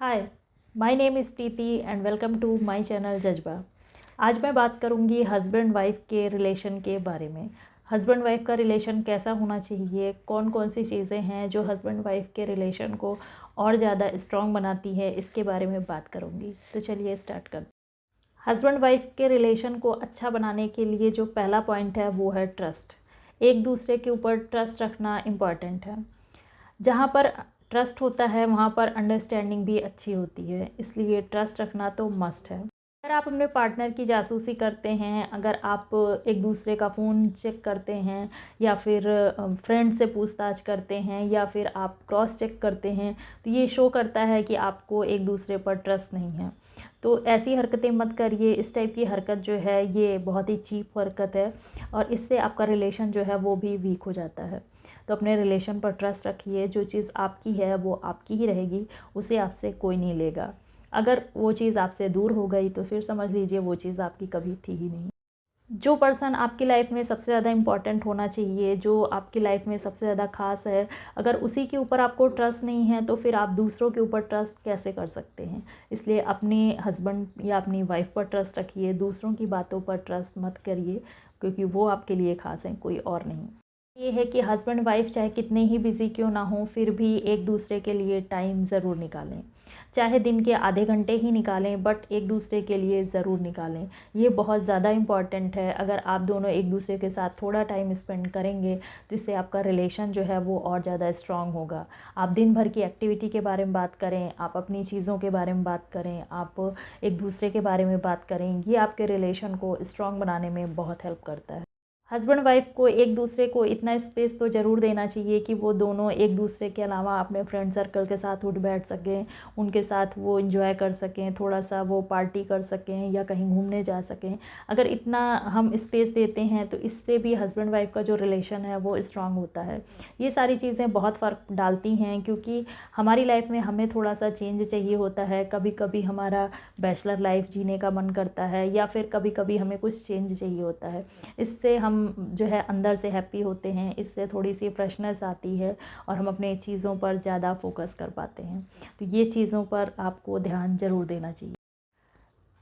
Hi, my name is Preeti and welcome to my channel Jazba. आज मैं बात करूंगी हस्बैंड वाइफ के रिलेशन के बारे में। हस्बैंड वाइफ का रिलेशन कैसा होना चाहिए, कौन कौन सी चीज़ें हैं जो हस्बैंड वाइफ के रिलेशन को और ज़्यादा स्ट्रॉन्ग बनाती है, इसके बारे में बात करूंगी। तो चलिए स्टार्ट करते हैं। हस्बैंड वाइफ के रिलेशन को अच्छा बनाने के लिए जो पहला पॉइंट है वो है ट्रस्ट। एक दूसरे के ऊपर ट्रस्ट रखना इम्पॉर्टेंट है। जहाँ पर ट्रस्ट होता है वहाँ पर अंडरस्टैंडिंग भी अच्छी होती है, इसलिए ट्रस्ट रखना तो मस्ट है। अगर आप अपने पार्टनर की जासूसी करते हैं, अगर आप एक दूसरे का फ़ोन चेक करते हैं या फिर फ्रेंड से पूछताछ करते हैं या फिर आप क्रॉस चेक करते हैं, तो ये शो करता है कि आपको एक दूसरे पर ट्रस्ट नहीं है। तो ऐसी हरकतें मत करिए। इस टाइप की हरकत जो है ये बहुत ही चीप हरकत है और इससे आपका रिलेशन जो है वो भी वीक हो जाता है। तो अपने रिलेशन पर ट्रस्ट रखिए। जो चीज़ आपकी है वो आपकी ही रहेगी, उसे आपसे कोई नहीं लेगा। अगर वो चीज़ आपसे दूर हो गई तो फिर समझ लीजिए वो चीज़ आपकी कभी थी ही नहीं। जो पर्सन आपकी लाइफ में सबसे ज़्यादा इम्पॉर्टेंट होना चाहिए, जो आपकी लाइफ में सबसे ज़्यादा ख़ास है, अगर उसी के ऊपर आपको ट्रस्ट नहीं है तो फिर आप दूसरों के ऊपर ट्रस्ट कैसे कर सकते हैं। इसलिए अपने हस्बैंड या अपनी वाइफ पर ट्रस्ट रखिए, दूसरों की बातों पर ट्रस्ट मत करिए, क्योंकि वो आपके लिए ख़ास हैं, कोई और नहीं। ये है कि हस्बैंड वाइफ चाहे कितने ही बिज़ी क्यों ना हो, फिर भी एक दूसरे के लिए टाइम ज़रूर निकालें। चाहे दिन के आधे घंटे ही निकालें, बट एक दूसरे के लिए ज़रूर निकालें। ये बहुत ज़्यादा इम्पॉर्टेंट है। अगर आप दोनों एक दूसरे के साथ थोड़ा टाइम स्पेंड करेंगे तो इससे आपका रिलेशन जो है वो और ज़्यादा स्ट्रॉन्ग होगा। आप दिन भर की एक्टिविटी के बारे में बात करें, आप अपनी चीज़ों के बारे में बात करें, आप एक दूसरे के बारे में बात करें, ये आपके रिलेशन को स्ट्रॉन्ग बनाने में बहुत हेल्प करता है। हस्बैंड वाइफ को एक दूसरे को इतना स्पेस तो ज़रूर देना चाहिए कि वो दोनों एक दूसरे के अलावा अपने फ्रेंड सर्कल के साथ उठ बैठ सकें, उनके साथ वो एंजॉय कर सकें, थोड़ा सा वो पार्टी कर सकें या कहीं घूमने जा सकें। अगर इतना हम स्पेस देते हैं तो इससे भी हस्बैंड वाइफ का जो रिलेशन है वो स्ट्रांग होता है। ये सारी चीज़ें बहुत फ़र्क डालती हैं, क्योंकि हमारी लाइफ में हमें थोड़ा सा चेंज चाहिए होता है। कभी कभी हमारा बैचलर लाइफ जीने का मन करता है या फिर कभी कभी हमें कुछ चेंज चाहिए होता है। इससे हम जो है अंदर से हैप्पी होते हैं, इससे थोड़ी सी फ्रेशनेस आती है और हम अपने चीज़ों पर ज़्यादा फोकस कर पाते हैं। तो ये चीज़ों पर आपको ध्यान ज़रूर देना चाहिए।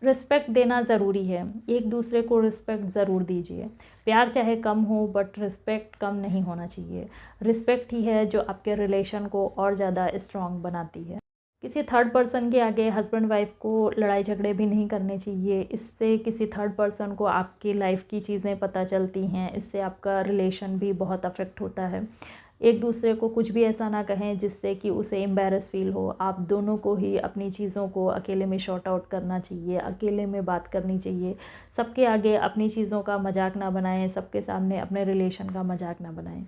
रिस्पेक्ट देना ज़रूरी है, एक दूसरे को रिस्पेक्ट ज़रूर दीजिए। प्यार चाहे कम हो बट रिस्पेक्ट कम नहीं होना चाहिए। रिस्पेक्ट ही है जो आपके रिलेशन को और ज़्यादा स्ट्रॉन्ग बनाती है। किसी थर्ड पर्सन के आगे हस्बैंड वाइफ को लड़ाई झगड़े भी नहीं करने चाहिए। इससे किसी थर्ड पर्सन को आपकी लाइफ की चीज़ें पता चलती हैं, इससे आपका रिलेशन भी बहुत अफेक्ट होता है। एक दूसरे को कुछ भी ऐसा ना कहें जिससे कि उसे एम्बैरस फील हो। आप दोनों को ही अपनी चीज़ों को अकेले में शॉर्ट आउट करना चाहिए, अकेले में बात करनी चाहिए। सबके आगे अपनी चीज़ों का मजाक ना बनाएं, सबके सामने अपने रिलेशन का मजाक ना बनाएं।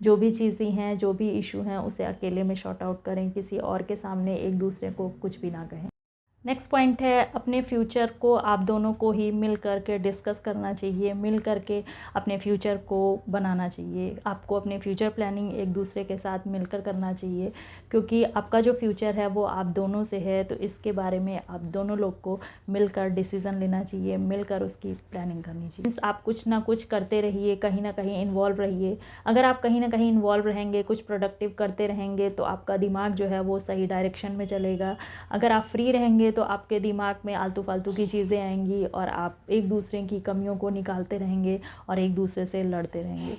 जो भी चीज़ें हैं, जो भी इशू हैं, उसे अकेले में शॉर्ट आउट करें, किसी और के सामने एक दूसरे को कुछ भी ना कहें। नेक्स्ट पॉइंट है, अपने फ्यूचर को आप दोनों को ही मिल कर के डिस्कस करना चाहिए, मिल कर के अपने फ्यूचर को बनाना चाहिए। आपको अपने फ्यूचर प्लानिंग एक दूसरे के साथ मिलकर करना चाहिए, क्योंकि आपका जो फ्यूचर है वो आप दोनों से है। तो इसके बारे में आप दोनों लोग को मिलकर डिसीज़न लेना चाहिए, मिलकर उसकी प्लानिंग करनी चाहिए। आप कुछ ना कुछ करते रहिए, कहीं ना कहीं इन्वॉल्व रहिए। अगर आप कहीं ना कहीं इन्वॉल्व रहेंगे, कुछ प्रोडक्टिव करते रहेंगे, तो आपका दिमाग जो है वो सही डायरेक्शन में चलेगा। अगर आप फ्री रहेंगे तो आपके दिमाग में आलतू फालतू की चीज़ें आएंगी और आप एक दूसरे की कमियों को निकालते रहेंगे और एक दूसरे से लड़ते रहेंगे।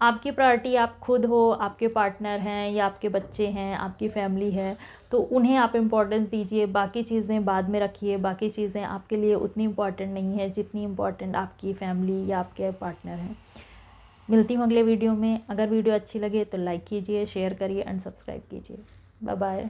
आपकी प्रायोरिटी आप खुद हो, आपके पार्टनर हैं या आपके बच्चे हैं, आपकी फैमिली है, तो उन्हें आप इम्पोर्टेंस दीजिए। बाकी चीज़ें बाद में रखिए। बाकी चीज़ें आपके लिए उतनी इम्पॉर्टेंट नहीं है जितनी इम्पॉर्टेंट आपकी फैमिली या आपके पार्टनर हैं। मिलती हूँ अगले वीडियो में। अगर वीडियो अच्छी लगे तो लाइक कीजिए, शेयर करिए एंड सब्सक्राइब कीजिए। Bye bye.